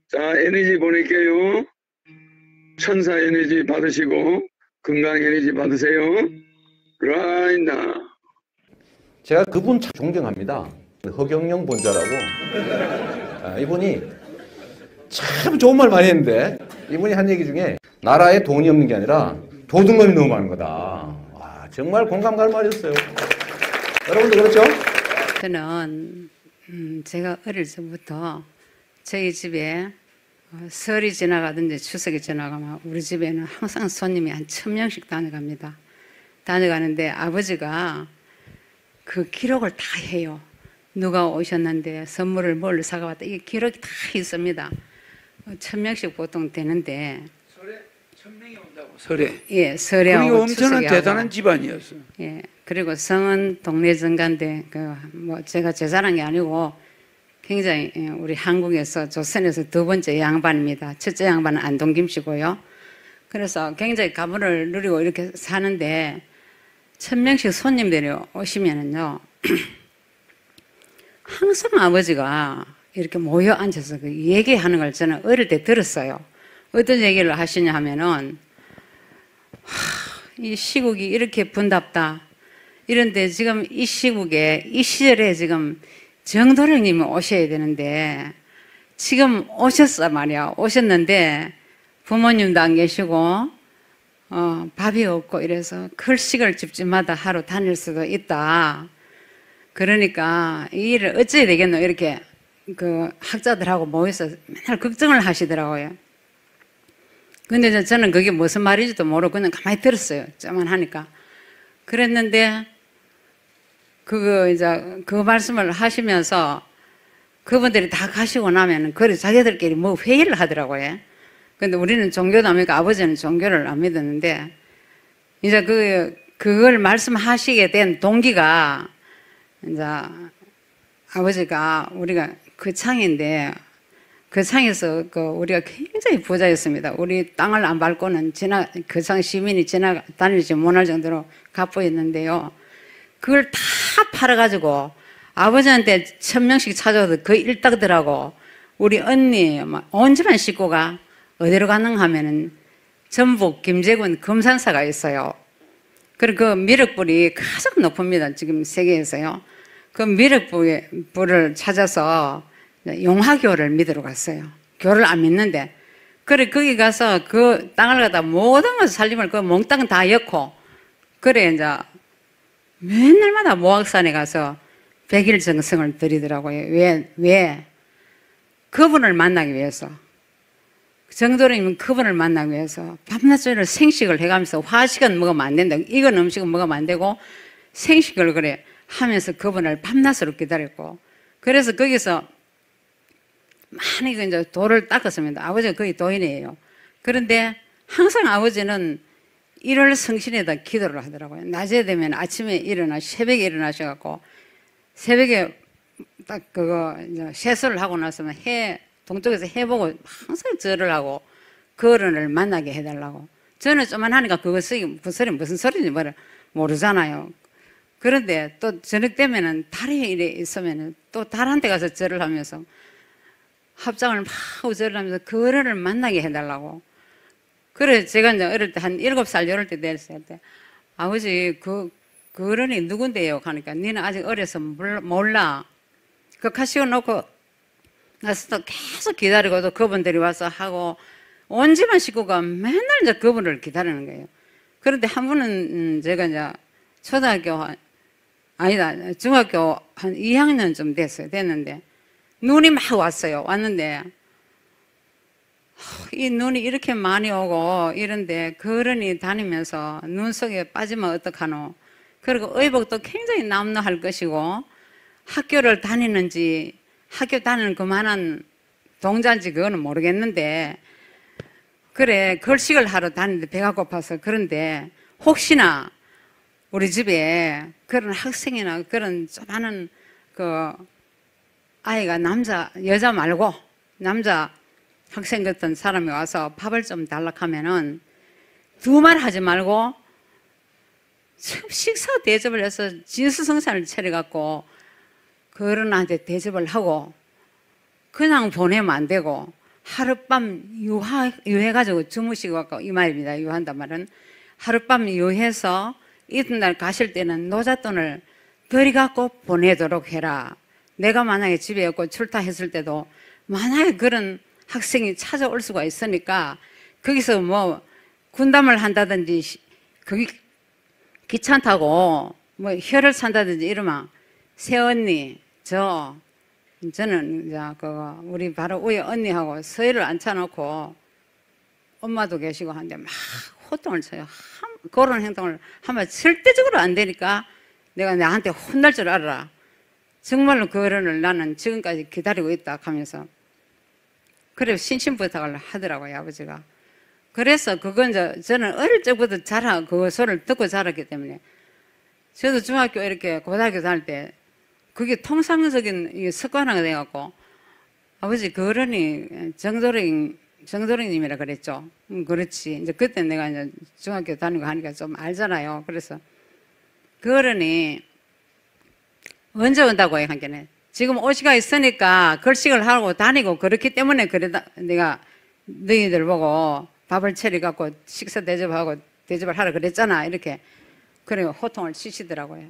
자, 에너지 보낼게요. 천사 에너지 받으시고 건강 에너지 받으세요. right now. 제가 그분 참 존경합니다. 허경영 본자라고. 이분이 참 좋은 말 많이 했는데 이분이 한 얘기 중에 나라에 돈이 없는 게 아니라 도둑놈이 너무 많은 거다. 와, 정말 공감 가는 말이었어요. 여러분도 그렇죠? 저는 제가 어릴 적부터 저희 집에 설이 지나가든지 추석이 지나가면 우리 집에는 항상 손님이 한 1000명씩 다녀갑니다. 다녀가는데 아버지가 그 기록을 다 해요. 누가 오셨는데 선물을 뭘 사가왔다. 이게 기록이 다 있습니다. 1000명씩 보통 되는데. 설에 1000명이 온다고. 설에. 예, 설에하고 그리고 엄청난 추석에 대단한 하고. 집안이었어. 예, 그리고 성은 동네 정가인데 제가 제 자랑이 아니고 굉장히 우리 한국에서 조선에서 두 번째 양반입니다. 첫째 양반은 안동김 씨고요. 그래서 굉장히 가문을 누리고 이렇게 사는데 1000명씩 손님들이 오시면은요 항상 아버지가 이렇게 모여 앉아서 그 얘기하는 걸 저는 어릴 때 들었어요. 어떤 얘기를 하시냐 하면은 이 시국이 이렇게 분답다. 이런데 지금 이 시국에 이 시절에 지금 정도령님이 오셔야 되는데 지금 오셨어 말이야. 오셨는데 부모님도 안 계시고 밥이 없고 이래서 클식을 집집마다 하루 다닐 수도 있다. 그러니까 이 일을 어찌해야 되겠노 이렇게 그 학자들하고 모여서 맨날 걱정을 하시더라고요. 근데 저는 그게 무슨 말인지도 모르고 그냥 가만히 들었어요. 저만 하니까. 그랬는데 그 말씀을 하시면서 그분들이 다 가시고 나면은 그래 자기들끼리 뭐 회의를 하더라고요. 근데 우리는 종교도 안 믿고 아버지는 종교를 안 믿었는데 이제 그걸 말씀하시게 된 동기가 이제 아버지가 우리가 그 창인데 그 창에서 우리가 굉장히 부자였습니다. 우리 땅을 안 밟고는 그 창 시민이 지나다니지 못할 정도로 갑부였는데요. 그걸 다 팔아가지고 아버지한테 1000명씩 찾아와도 거의 일딱들하고 우리 언니 온 집안 식구가 어디로 가능 하면은 전북 김제군 금산사가 있어요. 그리고 그 미륵불이 가장 높습니다. 지금 세계에서요. 그 미륵불을 찾아서 용화교를 믿으러 갔어요. 교를 안 믿는데. 그래 거기 가서 그 땅을 갖다 모든 것을 살림을 그 몽땅 다 엮고 그래 이제 맨날마다 모악산에 가서 100일 정성을 들이더라고요. 왜? 그분을 만나기 위해서. 정도령이면 그분을 만나기 위해서 밤낮으로 생식을 해가면서 화식은 먹으면 안 된다. 익은 음식은 먹으면 안 되고 생식을 그래 하면서 그분을 밤낮으로 기다렸고 그래서 거기서 많이 이제 돌을 닦았습니다. 아버지가 거의 도인이에요. 그런데 항상 아버지는 1월 성신에다 기도를 하더라고요. 낮에 되면 아침에 새벽에 일어나셔갖고 새벽에 딱 이제 세수를 하고 나서면 동쪽에서 해 보고 항상 절을 하고 그 어른을 만나게 해달라고. 저는 좀만 하니까 그 소리 무슨 소리인지 모르잖아요. 그런데 또 저녁 되면은 달이 이래 있으면은 또 달한테 가서 절을 하면서 합장을 막 하고 절을 하면서 그 어른을 만나게 해달라고. 그래 제가 이제 어릴 때 한 7살 이럴 때 됐을 때 아버지 그 어른이 누군데요? 하니까 니는 아직 어려서 몰라. 그 가시고 놓고 나서 또 계속 기다리고도 그분들이 와서 하고 온 집안 식구가 맨날 이제 그분을 기다리는 거예요. 그런데 한 분은 제가 이제 중학교 한 2학년쯤 됐는데 눈이 막 왔어요. 왔는데 이 눈이 이렇게 많이 오고 이런데 그 어른이 다니면서 눈 속에 빠지면 어떡하노. 그리고 의복도 굉장히 남루할 것이고 학교를 다니는지 학교 다니는 그만한 동자인지 그거는 모르겠는데 그래 걸식을 하러 다니는데 배가 고파서 그런데 혹시나 우리 집에 그런 학생이나 그런 조그마한 그 아이가 여자 말고 남자 학생 같은 사람이 와서 밥을 좀 달라고 하면은 두말 하지 말고 식사 대접을 해서 진수성찬을 차려갖고 그 어른한테 대접을 하고 그냥 보내면 안 되고 하룻밤 유해가지고 주무시고 왔고 이 말입니다. 유한단 말은 하룻밤 유해서 이튿날 가실 때는 노잣돈을 들이 갖고 보내도록 해라. 내가 만약에 집에 없고 출타했을 때도 만약에 그런 학생이 찾아올 수가 있으니까 거기서 뭐 군담을 한다든지 거기 기차 타고 뭐 혀를 산다든지 이러면 새언니 저는 이제 우리 바로 위에 언니하고 서희를 앉혀놓고 엄마도 계시고 하는데 막 호통을 쳐요. 그런 행동을 하면 절대적으로 안 되니까 내가 나한테 혼날 줄 알아라. 정말로 그거를 나는 지금까지 기다리고 있다 하면서 그래 신신부탁을 하더라고요, 아버지가. 그래서 그건 저는 어릴 적부터 그 소리를 듣고 자랐기 때문에 저도 중학교 이렇게 고등학교 다닐 때 그게 통상적인 습관화가 돼갖고 아버지 그러니 정도령님이라 그랬죠. 그렇지. 이제 그때 내가 이제 중학교 다니고 하니까 좀 알잖아요. 그래서 그러니 언제 온다고 해, 한게네. 지금 오시가 있으니까 걸식을 하고 다니고 그렇기 때문에 내가 너희들 보고 밥을 차려갖고 식사 대접을 하라 그랬잖아. 이렇게. 그래, 호통을 치시더라고요.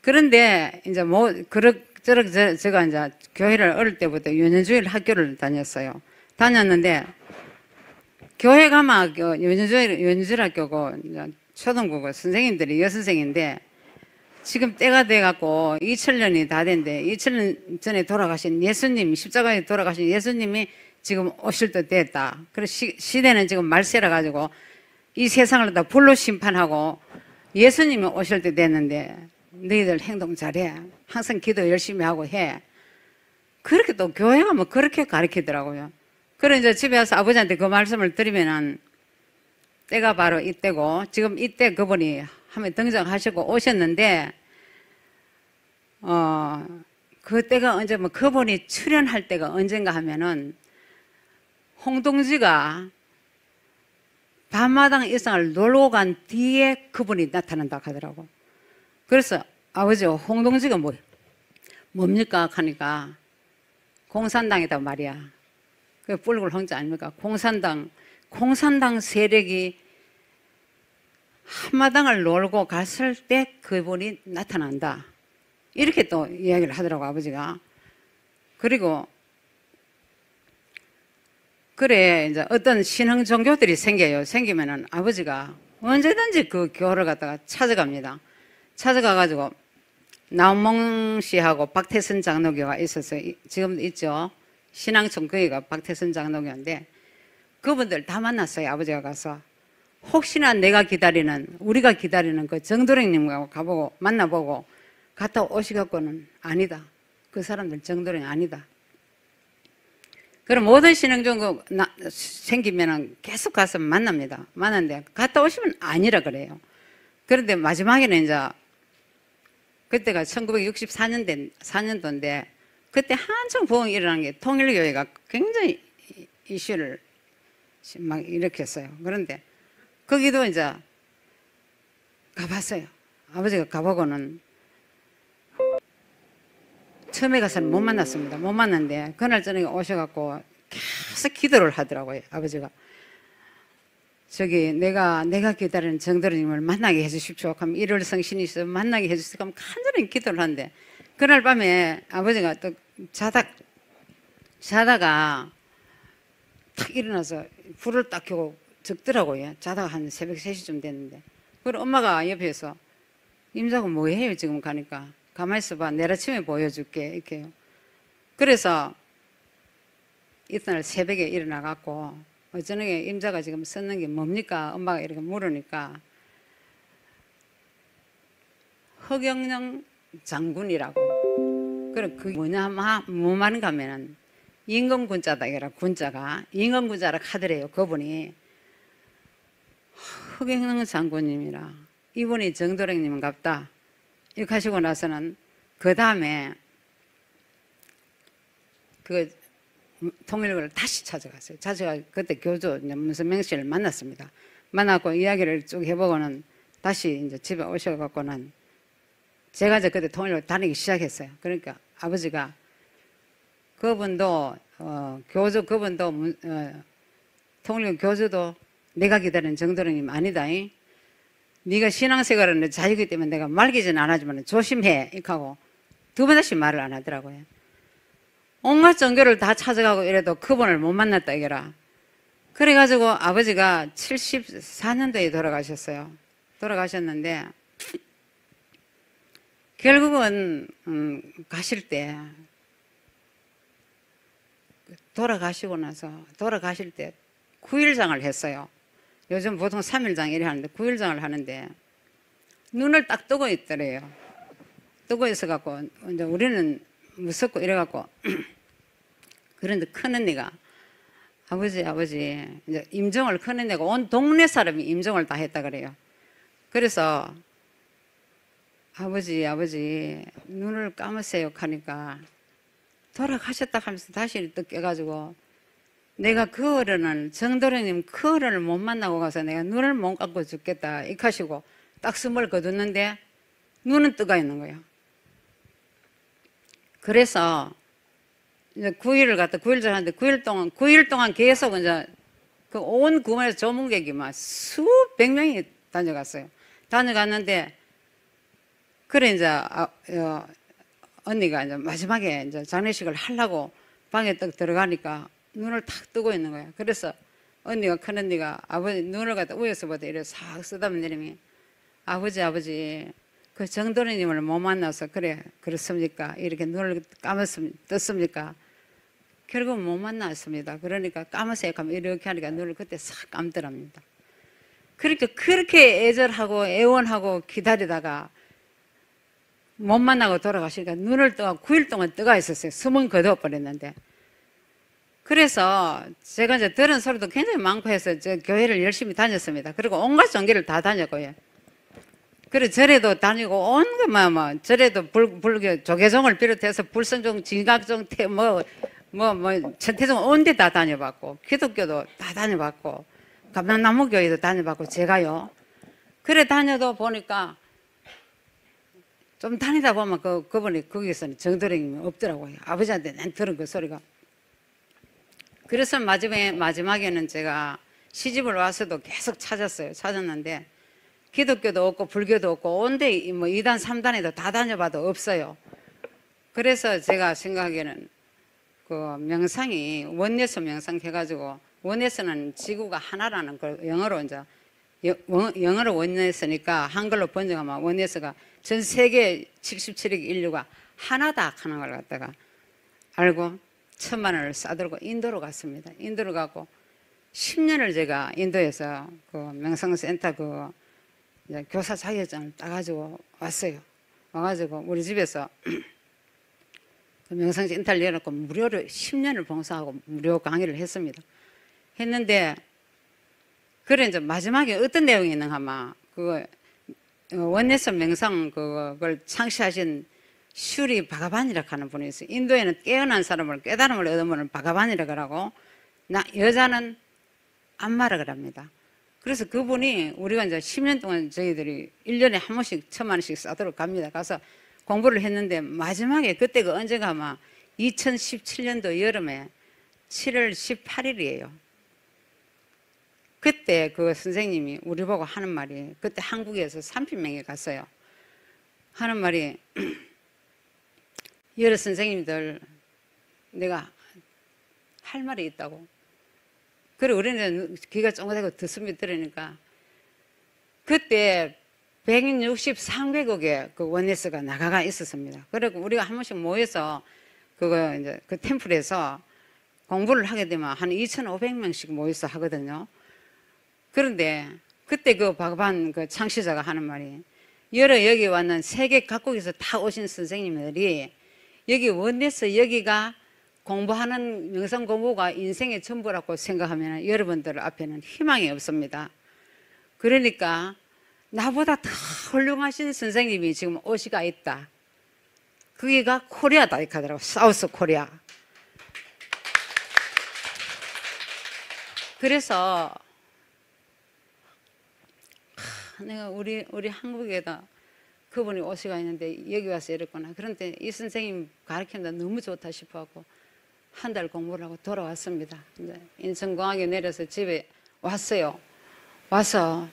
그런데, 이제 제가 이제 교회를 어릴 때부터 연년주일 학교를 다녔어요. 다녔는데, 교회 가면 연년주일 학교고, 초등부고 선생님들이 여선생인데, 지금 때가 돼갖고 2000년이 다 됐는데 2000년 전에 돌아가신 예수님, 십자가에 돌아가신 예수님이 지금 오실 때 됐다. 그래서 시대는 지금 말세라 가지고 이 세상을 다 불로 심판하고 예수님이 오실 때 됐는데 너희들 행동 잘해. 항상 기도 열심히 하고 해. 그렇게 또 교회 가면 그렇게 가르치더라고요. 그래 이제 집에 와서 아버지한테 그 말씀을 드리면은 때가 바로 이때고 지금 이때 그분이 한번 등장하시고 오셨는데 그때가 언제 뭐 그분이 출연할 때가 언젠가 하면은 홍동지가 밤마당 일상을 놀고 간 뒤에 그분이 나타난다 하더라고. 그래서 아버지 홍동지가 뭡니까 하니까 공산당이다 말이야. 그 뿔굴 홍자 아닙니까? 공산당 세력이 한마당을 놀고 갔을 때 그분이 나타난다. 이렇게 또 이야기를 하더라고 아버지가. 그리고 그래 이제 어떤 신흥 종교들이 생겨요. 생기면은 아버지가 언제든지 그 교회를 갖다가 찾아갑니다. 찾아가가지고 나온몽 씨하고 박태선 장로교가 있었어요. 지금도 있죠. 신앙청 거기가 박태선 장로교인데 그분들 다 만났어요. 아버지가 가서 혹시나 우리가 기다리는 그 정도령님하고 가보고 만나보고 갔다 오시갖고는 아니다. 그 사람들 정도령이 아니다. 그럼 모든 신앙종교 생기면은 계속 가서 만납니다. 만났는데 갔다 오시면 아니라 그래요. 그런데 마지막에는 이제 그때가 1964년도인데 그때 한창 부흥이 일어난 게 통일교회가 굉장히 이슈를 막 일으켰어요. 그런데 거기도 이제 가봤어요. 아버지가 가보고는 처음에 가서는 못 만났습니다. 못 만났는데 그날 저녁에 오셔갖고 계속 기도를 하더라고요. 아버지가 내가 기다리는 정도령님을 만나게 해주십시오. 하면 일월 성신이 있어 만나게 해주십시오. 하면 간절히 기도를 하는데 그날 밤에 아버지가 또 자다가 탁 일어나서 불을 딱 켜고 적더라고요. 자다가 한 새벽 3시쯤 됐는데 그리고 엄마가 옆에서 임자고 뭐해요 지금 가니까 가만히 있어봐 내일 아침에 보여줄게 이렇게요. 그래서 이튿날 새벽에 일어나갖고 저녁에 임자가 지금 썼는 게 뭡니까 엄마가 이렇게 물으니까 허경영 장군이라고. 그래 그게 뭐냐 뭐 말인가 하면은 임금군자다 이라 군자가 임금군자라 하더래요. 그분이 허경영 장군님이라 이분이 정도령님은 갑다 이렇게 하시고 나서는 그 다음에 그 통일교를 다시 찾아갔어요. 그때 교주 문선명 씨를 만났습니다. 만나고 이야기를 쭉 해보고는 다시 이제 집에 오셔갖고는 제가 이제 그때 통일교 다니기 시작했어요. 그러니까 아버지가 그분도 교주 그분도 통일교 교주도 내가 기다리는 정도령님 아니다잉. 네가 신앙생활은 자유기 때문에 내가 말기진 안 하지만 조심해 이렇게 하고 두 번씩 말을 안 하더라고요. 온갖 종교를 다 찾아가고 이래도 그분을 못 만났다 이거라. 그래가지고 아버지가 74년도에 돌아가셨어요. 돌아가셨는데 결국은 가실 때 돌아가실 때 9일장을 했어요. 요즘 보통 3일장 이래 하는데 9일장을 하는데 눈을 딱 뜨고 있더래요. 뜨고 있어갖고 이제 우리는 무섭고 이래갖고 그런데 큰언니가 아버지 이제 임종을 큰언니가 온 동네 사람이 임종을 다 했다 그래요. 그래서 아버지 눈을 감으세요 하니까 돌아가셨다 하면서 다시 또 깨가지고 내가 그 어른을 정도령님 그 어른을 못 만나고 가서 내가 눈을 못 감고 죽겠다 이렇게 하시고 딱 숨을 거뒀는데 눈은 뜨가 있는 거예요. 그래서 이제 9일을 갔다 9일을 하는데 9일 동안 계속 이제 그 온 구마에서 조문객이 막 수백 명이 다녀갔어요. 다녀갔는데 그래 이제 언니가 이제 마지막에 이제 장례식을 하려고 방에 딱 들어가니까 눈을 탁 뜨고 있는 거예요. 그래서 큰 언니가 아버지 눈을 갖다 위에서 보다 이래 싹 쓰다만 내리면 아버지 그 정도령님을 못 만나서 그렇습니까? 이렇게 눈을 떴습니까? 결국 못 만났습니다. 그러니까 감으세요 하면 이렇게 하니까 눈을 그때 싹 감더랍니다. 그러니까 그렇게 애절하고 애원하고 기다리다가 못 만나고 돌아가시니까 눈을 떠가 9일 동안 떠가 있었어요. 숨은 거둬버렸는데. 그래서 제가 이제 들은 소리도 굉장히 많고 해서 저 교회를 열심히 다녔습니다. 그리고 온갖 종교를 다 다녔고요. 그래 절에도 다니고 온갖 절에도 불교 조계종을 비롯해서 불성종, 진각종, 천태종 온 데 다 다녀봤고 기독교도 다 다녀봤고 감람나무교회도 다녀봤고 제가요. 그래 다녀도 보니까 좀 다니다 보면 그분이 거기서는 정도령님이 없더라고요. 아버지한테 난 들은 그 소리가. 그래서 마지막에는 제가 시집을 와서도 계속 찾았는데 기독교도 없고 불교도 없고 온데 이단 3단에도 다 다녀봐도 없어요. 그래서 제가 생각하기에는 그 명상이 원네스 명상 해가지고 원네스는 지구가 하나라는 걸 영어로 이제 영어로 원네스니까 한글로 번역하면 원네스가 전 세계 77억 인류가 하나다 하는 걸 갖다가 알고 1,000만 원을 싸들고 인도로 갔습니다. 인도로 가고 10년을 제가 인도에서 그 명상센터 그 교사 자격증을 따가지고 왔어요. 와가지고 우리 집에서 그 명상센터를 열어놓고 무료로 10년을 봉사하고 무료 강의를 했습니다. 했는데 그래 이제 마지막에 어떤 내용이 있는가 하면 그 원네스 명상 그걸 창시하신 슈리 바가반이라고 하는 분이 있어요. 인도에는 깨어난 사람을 깨달음을 얻은 분을 바가반이라고 하고 여자는 안마라고 합니다. 그래서 그분이 우리가 이제 10년 동안 저희들이 1년에 한 번씩 1,000만 원씩 싸도록 갑니다. 가서 공부를 했는데 마지막에 그때가 언제가 아마 2017년도 여름에 7월 18일이에요. 그때 그 선생님이 우리 보고 하는 말이 그때 한국에서 30명이 갔어요. 하는 말이 여러 선생님들 내가 할 말이 있다고. 그래 우리는 귀가 쫑긋하고 듣습니다 들으니까 그때 163개국에 그 원네스가 나가가 있었습니다. 그리고 우리가 한 번씩 모여서 그거 이제 그 템플에서 공부를 하게 되면 한 2,500명씩 모여서 하거든요. 그런데 그때 그 바가반 그 창시자가 하는 말이 여기 왔는 세계 각국에서 다 오신 선생님들이 여기 원네스 여기가 공부하는 명상 공부가 인생의 전부라고 생각하면 여러분들 앞에는 희망이 없습니다. 그러니까 나보다 더 훌륭하신 선생님이 지금 오시가 있다. 그게가 코리아다 이렇게 하더라고. 사우스 코리아. 그래서 내가 우리 한국에다 그분이 오시가 있는데 여기 와서 이랬구나. 그런데 이 선생님 가르치는데 너무 좋다 싶어갖고 한 달 공부를 하고 돌아왔습니다. 이제 인천공항에 내려서 집에 왔어요. 와서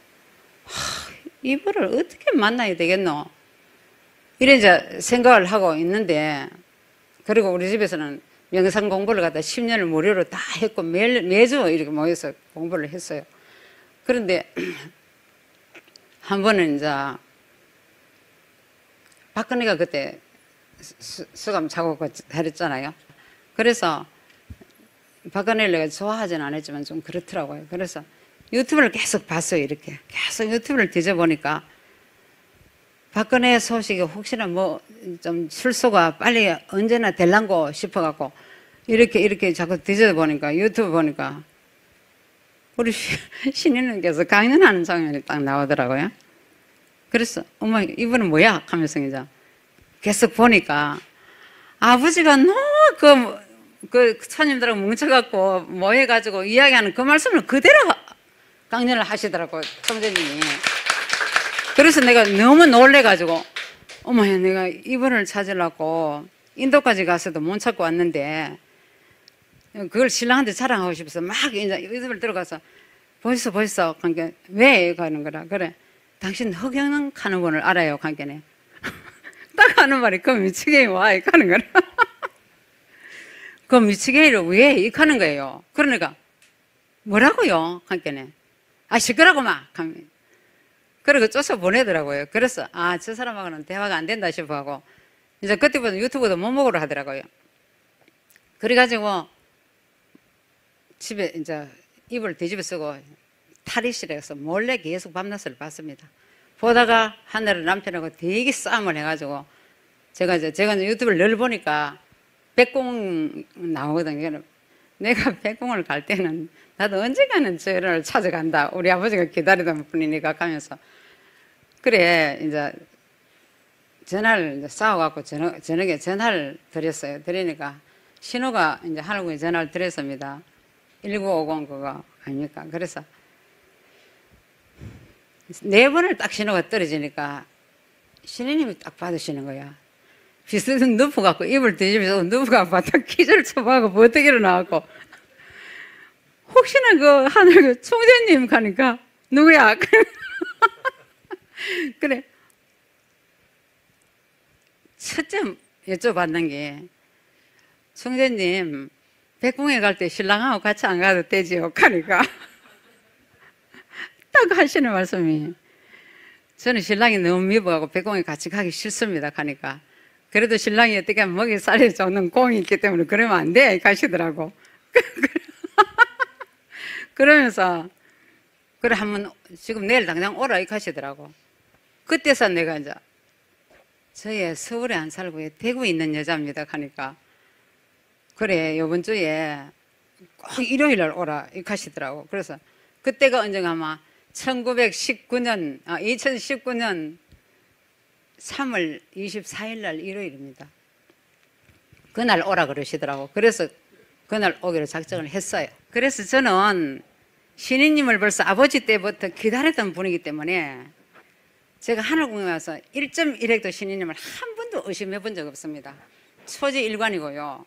이분을 어떻게 만나야 되겠노? 이래 이제 생각을 하고 있는데, 그리고 우리 집에서는 명상 공부를 갖다 10년을 무료로 다 했고 매주 이렇게 모여서 공부를 했어요. 그런데 한 번은 이제 박근혜가 그때 수감 자고 했잖아요. 그래서 박근혜를 내가 좋아하지는 않았지만 좀 그렇더라고요. 그래서 유튜브를 계속 봤어요. 이렇게 계속 유튜브를 뒤져보니까 박근혜 소식이 혹시나 뭐 좀 출소가 빨리 언제나 될란고 싶어갖고 이렇게 자꾸 뒤져보니까 유튜브 보니까 우리 신인님께서 강연하는 장면이 딱 나오더라고요. 그래서 어머 이분은 뭐야 하면서 이제 계속 보니까 아버지가 너무 그 손님들하고 뭉쳐갖고 모여가지고 이야기하는 그 말씀을 그대로 강연을 하시더라고요, 총재님이. 그래서 내가 너무 놀래가지고 어머 내가 이분을 찾으려고 인도까지 가서도 못 찾고 왔는데 그걸 신랑한테 자랑하고 싶어서 막 이제 유튜브를 들어가서 벌써 그러니까 왜 가는 거라 그래. 당신 허경영 하는 분을 알아요, 관계네. 딱 하는 말이 그 미치게이 와 이렇게 하는 거라. 그 미치게이를 왜 이렇게 하는 거예요. 그러니까 뭐라고요, 관계네. 아 시끄라고 막 그리고 쫓아 보내더라고요. 그래서 저 사람하고는 대화가 안 된다 싶어하고 이제 그때부터 유튜브도 못 먹으러 하더라고요. 그래가지고 집에 이제 이불 뒤집어 쓰고 탈의실에서 몰래 계속 밤낮을 봤습니다. 보다가 하늘을 남편하고 되게 싸움을 해가지고 제가 이제 유튜브를 늘 보니까 백공 나오거든요. 내가 백공을 갈 때는 나도 언젠가는 저를 찾아간다. 우리 아버지가 기다리던 분이니까 하면서 그래 이제 전화를 이제 싸워갖고 저녁에 전화를 드렸어요. 드리니까 신호가 이제 하늘궁에 전화를 드렸습니다. 1950 그거 아닙니까? 그래서 4번을 딱 신호가 떨어지니까 신우님이 딱 받으시는 거야. 비스듬 눕혀갖고 입을 뒤집어서 눕혀갖고 딱 기절 쳐봐갖고 버티기로 나왔고 혹시나 그 하늘 그 총재님 가니까 누구야? 그래. 첫째 여쭤봤는 게 총재님 백궁에 갈 때 신랑하고 같이 안 가도 되지요? 하니까 딱 하시는 말씀이 저는 신랑이 너무 미워하고 백궁에 같이 가기 싫습니다. 하니까 그래도 신랑이 어떻게 하면 먹이 살이 좋는 공이 있기 때문에 그러면 안 돼. 가시더라고. 그러면서 그래 한번 지금 내일 당장 오라 이렇게 하시더라고. 그때서 내가 이제 저희 서울에 안 살고 대구에 있는 여자입니다. 하니까 그래 이번 주에 꼭 일요일 날 오라 이렇게 하시더라고. 그래서 그때가 언젠가 아마 2019년 3월 24일 날 일요일입니다. 그날 오라 그러시더라고. 그래서 그날 오기로 작정을 했어요. 그래서 저는 신인님을 벌써 아버지 때부터 기다렸던 분이기 때문에 제가 하늘궁에 와서 1.1핵도 신인님을 한 번도 의심해 본 적 없습니다. 초지일관이고요.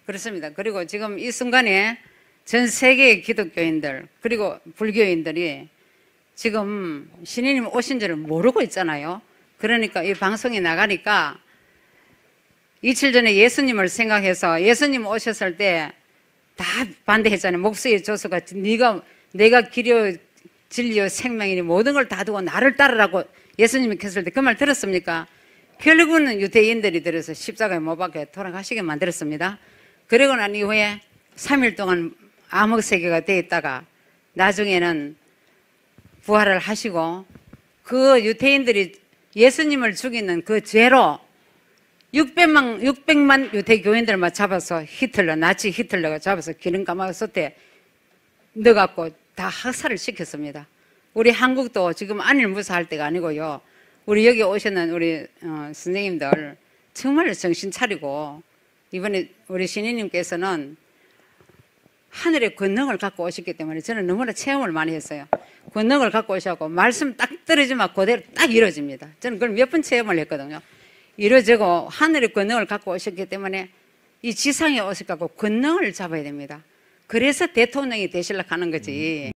그렇습니다. 그리고 지금 이 순간에 전 세계의 기독교인들 그리고 불교인들이 지금 신인님 오신 줄을 모르고 있잖아요. 그러니까 이 방송이 나가니까 이틀 전에 예수님을 생각해서 예수님 오셨을 때 다 반대했잖아요. 목수의 조수가 내가 길이요 진리요 생명이니 모든 걸 다 두고 나를 따르라고 예수님이 했을 때 그 말 들었습니까? 결국은 유대인들이 들어서 십자가에 못 박혀 돌아가시게 만들었습니다. 그러고 난 이후에 3일 동안 암흑세계가 되어 있다가 나중에는 부활을 하시고 그 유대인들이 예수님을 죽이는 그 죄로 600만 유대교인들만 잡아서 나치 히틀러가 잡아서 기름 가마솥에 넣어갖고 다 학살을 시켰습니다. 우리 한국도 지금 안일무사할 때가 아니고요. 우리 여기 오시는 우리 선생님들 정말 정신 차리고 이번에 우리 신인님께서는 하늘의 권능을 갖고 오셨기 때문에 저는 너무나 체험을 많이 했어요. 권능을 갖고 오셔서 말씀 딱 떨어지면 그대로 딱 이루어집니다. 저는 그걸 몇 번 체험을 했거든요. 이루어지고 하늘의 권능을 갖고 오셨기 때문에 이 지상에 오셔갖고 권능을 잡아야 됩니다. 그래서 대통령이 되시려고 하는 거지.